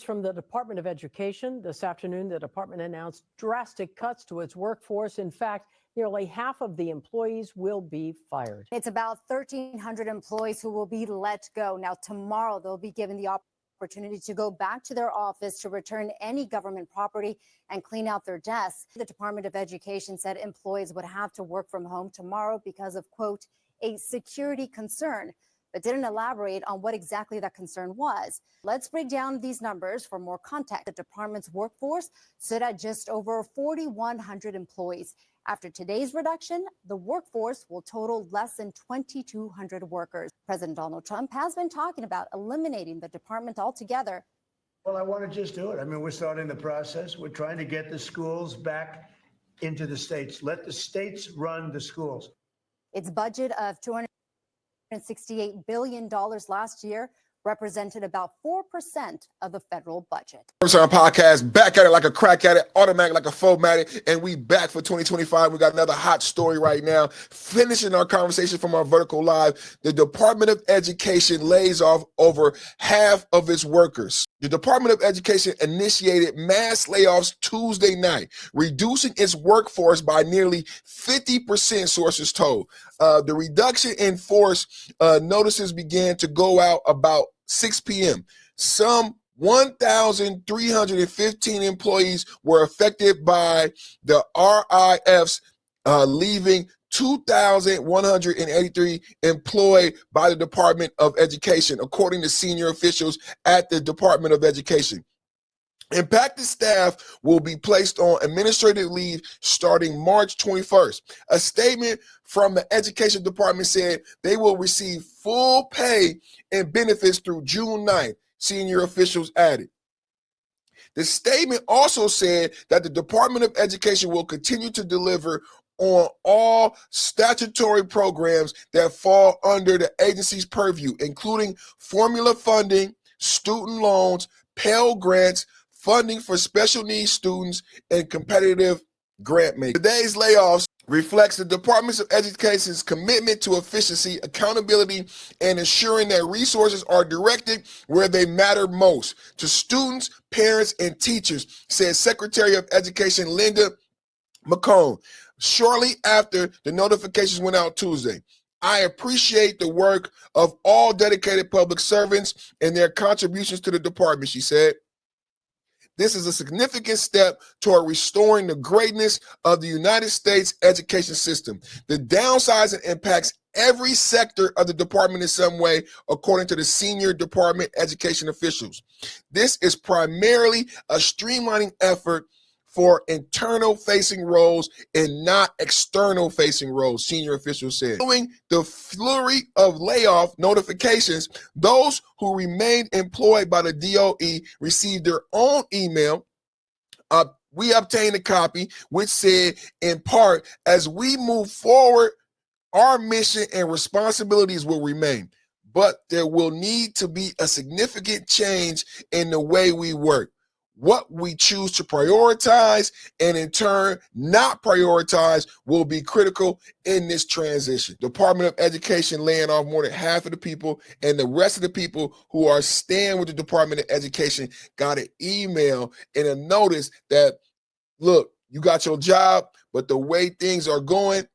From the Department of Education this afternoon, the department announced drastic cuts to its workforce. In fact, nearly half of the employees will be fired. It's about 1,300 employees who will be let go. Now, tomorrow, they'll be given the opportunity to go back to their office to return any government property and clean out their desks. The Department of Education said employees would have to work from home tomorrow because of, quote, a security concern, but didn't elaborate on what exactly that concern was. Let's break down these numbers for more context. The department's workforce stood at just over 4,100 employees. After today's reduction, the workforce will total less than 2,200 workers. President Donald Trump has been talking about eliminating the department altogether. Well, I want to just do it. I mean, we're starting the process. We're trying to get the schools back into the states. Let the states run the schools. Its budget of $268 billion last year represented about 4% of the federal budget. Our podcast, back at it like a crack at it, automatic like a fomatic, and we back for 2025. We got another hot story right now. Finishing our conversation from our vertical live, the Department of Education lays off over half of its workers. The Department of Education initiated mass layoffs Tuesday night, reducing its workforce by nearly 50%, sources told. The reduction in force notices began to go out about 6 p.m. Some 1,315 employees were affected by the RIFs, leaving 2,183 employed by the Department of Education, according to senior officials at the Department of Education. Impacted staff will be placed on administrative leave starting March 21st. A statement from the Education Department said they will receive full pay and benefits through June 9th, senior officials added. The statement also said that the Department of Education will continue to deliver on all statutory programs that fall under the agency's purview, including formula funding, student loans, Pell Grants, funding for special needs students, and competitive grant making. Today's layoffs reflects the Department of Education's commitment to efficiency, accountability, and ensuring that resources are directed where they matter most to students, parents, and teachers, said Secretary of Education Linda McComb shortly after the notifications went out Tuesday. I appreciate the work of all dedicated public servants and their contributions to the department, she said. This is a significant step toward restoring the greatness of the United States education system. The downsizing impacts every sector of the department in some way, according to the senior department education officials. This is primarily a streamlining effort for internal-facing roles and not external-facing roles, senior officials said. Following the flurry of layoff notifications, those who remained employed by the DOE received their own email. We obtained a copy, which said, in part, as we move forward, our mission and responsibilities will remain, but there will need to be a significant change in the way we work. What we choose to prioritize and in turn not prioritize will be critical in this transition. Department of Education laying off more than half of the people, and the rest of the people who are staying with the Department of Education got an email and a notice that, look, you got your job, but the way things are going,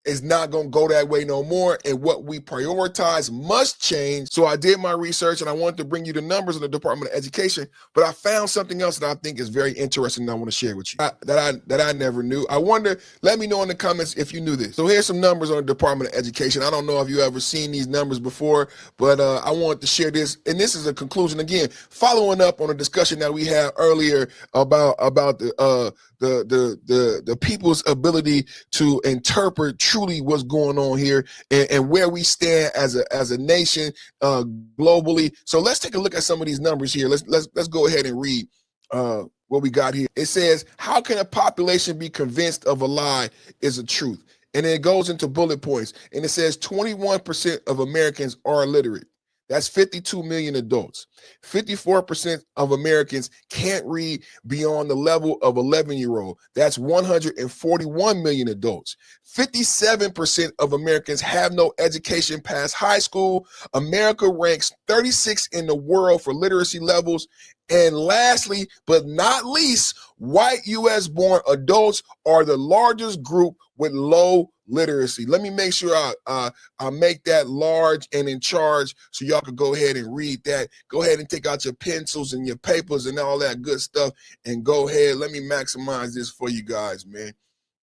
is not going to go that way no more, and what we prioritize must change. So I did my research, and I wanted to bring you the numbers of the Department of Education, but I found something else that I think is very interesting that I want to share with you that I never knew. I wonder, let me know in the comments if you knew this. So here's some numbers on the Department of Education. I don't know if you ever seen these numbers before, but I wanted to share this, and this is a conclusion, again, following up on a discussion that we had earlier about the people's ability to interpret truly what's going on here and where we stand as a nation globally. So let's take a look at some of these numbers here. Let's go ahead and read what we got here. It says, how can a population be convinced of a lie is a truth? And then it goes into bullet points, and it says 21% of Americans are illiterate. That's 52 million adults. 54% of Americans can't read beyond the level of 11-year-old. That's 141 million adults. 57% of Americans have no education past high school. America ranks 36 in the world for literacy levels, And lastly, but not least, white U.S. born adults are the largest group with low literacy. Let me make sure I make that large and in charge so y'all can go ahead and read that. Go ahead and take out your pencils and your papers and all that good stuff and go ahead. Let me maximize this for you guys, man.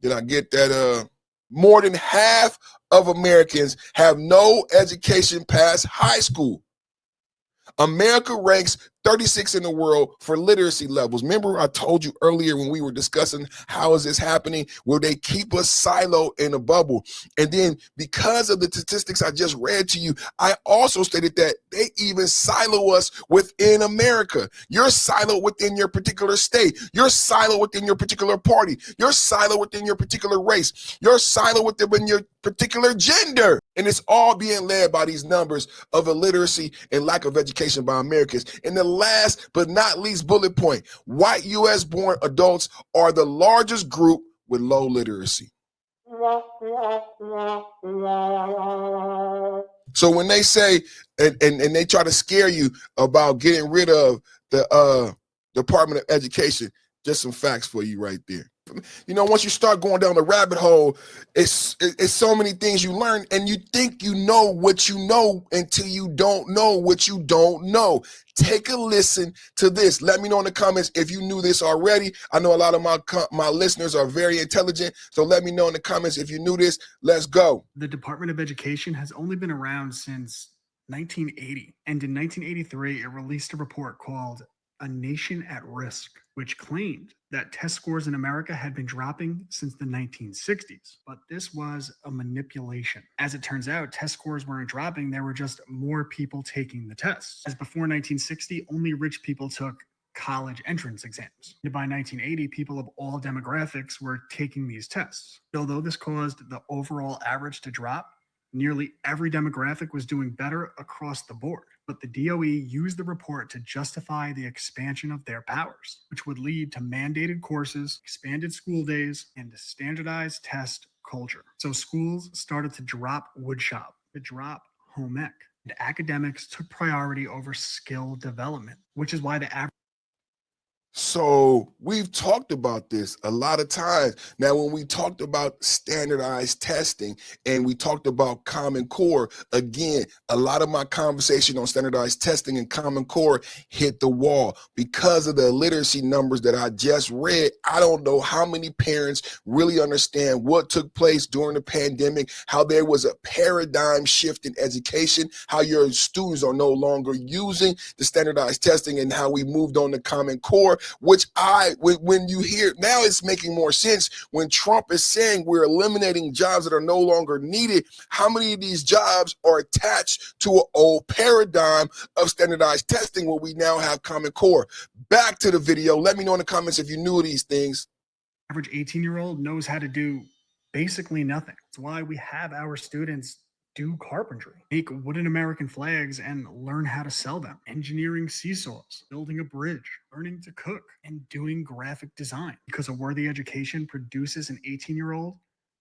Did I get that? More than half of Americans have no education past high school. America ranks 36 in the world for literacy levels. Remember, I told you earlier when we were discussing how is this happening, where they keep us siloed in a bubble. And then because of the statistics I just read to you, I also stated that they even silo us within America. You're siloed within your particular state. You're siloed within your particular party. You're siloed within your particular race. You're siloed within your particular gender. And it's all being led by these numbers of illiteracy and lack of education by Americans. And the last but not least bullet point, white U.S. born adults are the largest group with low literacy. So when they say, and they try to scare you about getting rid of the Department of Education, just some facts for you right there. You know, once you start going down the rabbit hole, it's so many things you learn, and you think you know what you know until you don't know what you don't know. Take a listen to this. Let me know in the comments if you knew this already. I know a lot of my listeners are very intelligent, so let me know in the comments if you knew this. Let's go. The Department of Education has only been around since 1980, and in 1983, it released a report called A Nation at Risk, which claimed that test scores in America had been dropping since the 1960s. But this was a manipulation. As it turns out, test scores weren't dropping, there were just more people taking the tests. As before 1960, only rich people took college entrance exams. And by 1980, people of all demographics were taking these tests. Although this caused the overall average to drop, nearly every demographic was doing better across the board. But the DOE used the report to justify the expansion of their powers, which would lead to mandated courses, expanded school days, and a standardized test culture. So schools started to drop woodshop, to drop home ec, and academics took priority over skill development, which is why the average. So we've talked about this a lot of times. Now, when we talked about standardized testing and we talked about Common Core, again, a lot of my conversation on standardized testing and Common Core hit the wall because of the literacy numbers that I just read. I don't know how many parents really understand what took place during the pandemic, how there was a paradigm shift in education, how your students are no longer using the standardized testing, and how we moved on to Common Core. Which when you hear now, it's making more sense when Trump is saying we're eliminating jobs that are no longer needed. How many of these jobs are attached to an old paradigm of standardized testing where we now have Common Core? Back to the video. Let me know in the comments if you knew these things. Average 18-year-old knows how to do basically nothing. That's why we have our students do carpentry, make wooden American flags and learn how to sell them, engineering seesaws, building a bridge, learning to cook, and doing graphic design. Because a worthy education produces an 18-year-old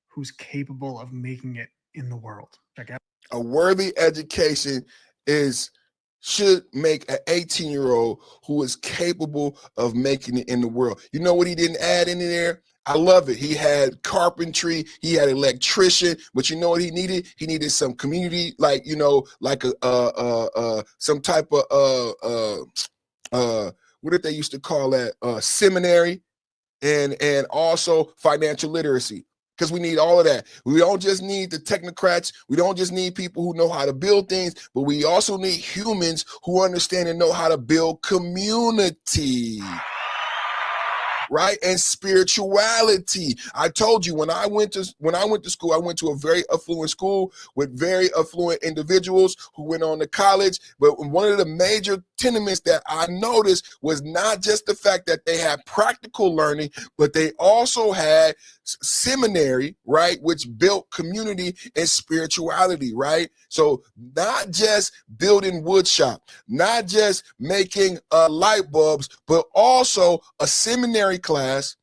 who's capable of making it in the world. Check out. A worthy education should make an 18-year-old who is capable of making it in the world. You know what he didn't add in there? I love it. He had carpentry, he had electrician, but you know what he needed? He needed some community, like, you know, like some type of what did they used to call that? Seminary, and also financial literacy. Because we need all of that. We don't just need the technocrats. We don't just need people who know how to build things, but we also need humans who understand and know how to build community. Right? And spirituality. I told you when I went to school, I went to a very affluent school with very affluent individuals who went on to college. But one of the major tenements that I noticed was not just the fact that they had practical learning, but they also had seminary, right, which built community and spirituality, right? So not just building wood shop, not just making light bulbs, but also a seminary class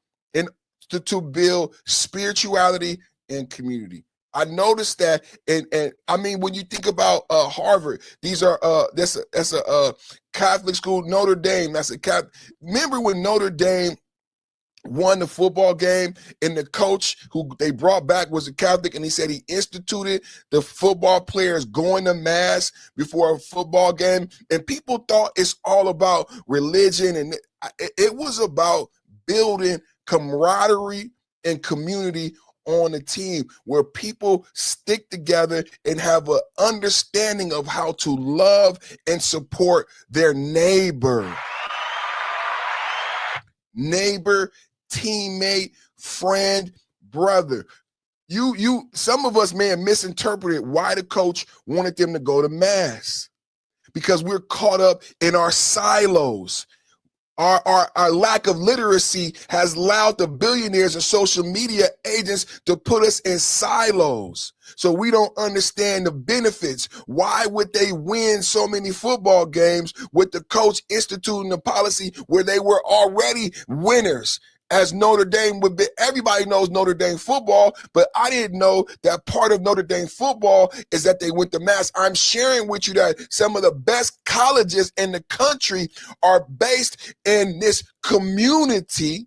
to build spirituality and community. I noticed that, and I mean, when you think about Harvard, these are that's a Catholic school. Notre Dame, that's a Catholic. Remember when Notre Dame won the football game and the coach who they brought back was a Catholic, and he said he instituted the football players going to mass before a football game, and people thought it's all about religion, and it was about building camaraderie and community on a team where people stick together and have an understanding of how to love and support their neighbor, teammate, friend, brother. Some of us may have misinterpreted why the coach wanted them to go to mass, because we're caught up in our silos. Our lack of literacy has allowed the billionaires and social media agents to put us in silos. So we don't understand the benefits. Why would they win so many football games with the coach instituting a policy where they were already winners? As Notre Dame would be, everybody knows Notre Dame football, but I didn't know that part of Notre Dame football is that they went to mass. I'm sharing with you that some of the best colleges in the country are based in this community,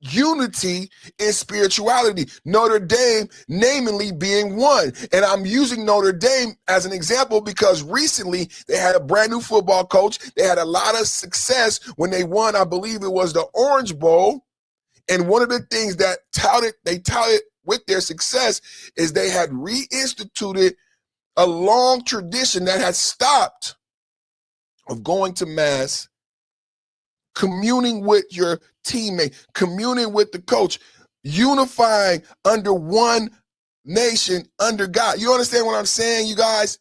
unity, and spirituality. Notre Dame namely being one. And I'm using Notre Dame as an example because recently they had a brand new football coach. They had a lot of success when they won, I believe it was the Orange Bowl. And one of the things that they touted with their success is they had reinstituted a long tradition that had stopped of going to mass, communing with your teammate, communing with the coach, unifying under one nation, under God. You understand what I'm saying, you guys?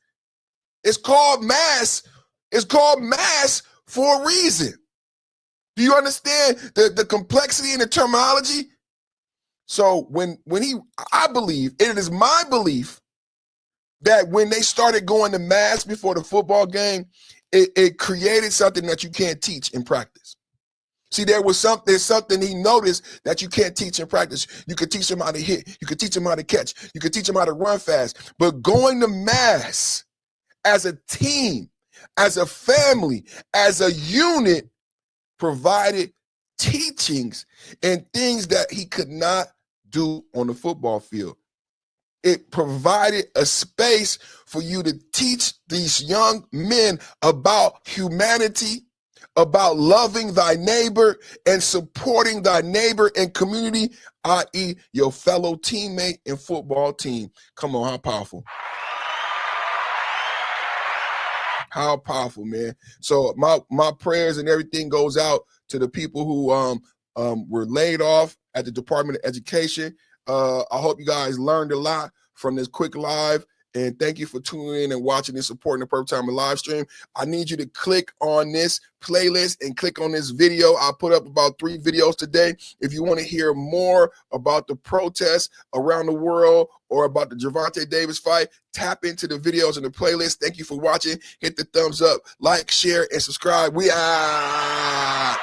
It's called mass. It's called mass for a reason. Do you understand the complexity and the terminology? So I believe, it is my belief that when they started going to mass before the football game, it created something that you can't teach in practice. See, there's something he noticed that you can't teach in practice. You could teach them how to hit. You could teach them how to catch. You could teach them how to run fast. But going to mass as a team, as a family, as a unit, provided teachings and things that he could not do on the football field. It provided a space for you to teach these young men about humanity, about loving thy neighbor and supporting thy neighbor and community, i.e. your fellow teammate and football team. Come on, how powerful. How powerful, man. So my prayers and everything goes out to the people who were laid off at the Department of Education. I hope you guys learned a lot from this quick live. And thank you for tuning in and watching and supporting the Perfect Timing live stream. I need you to click on this playlist and click on this video. I put up about 3 videos today. If you want to hear more about the protests around the world or about the Gervonta Davis fight, tap into the videos in the playlist. Thank you for watching. Hit the thumbs up, like, share, and subscribe. We out.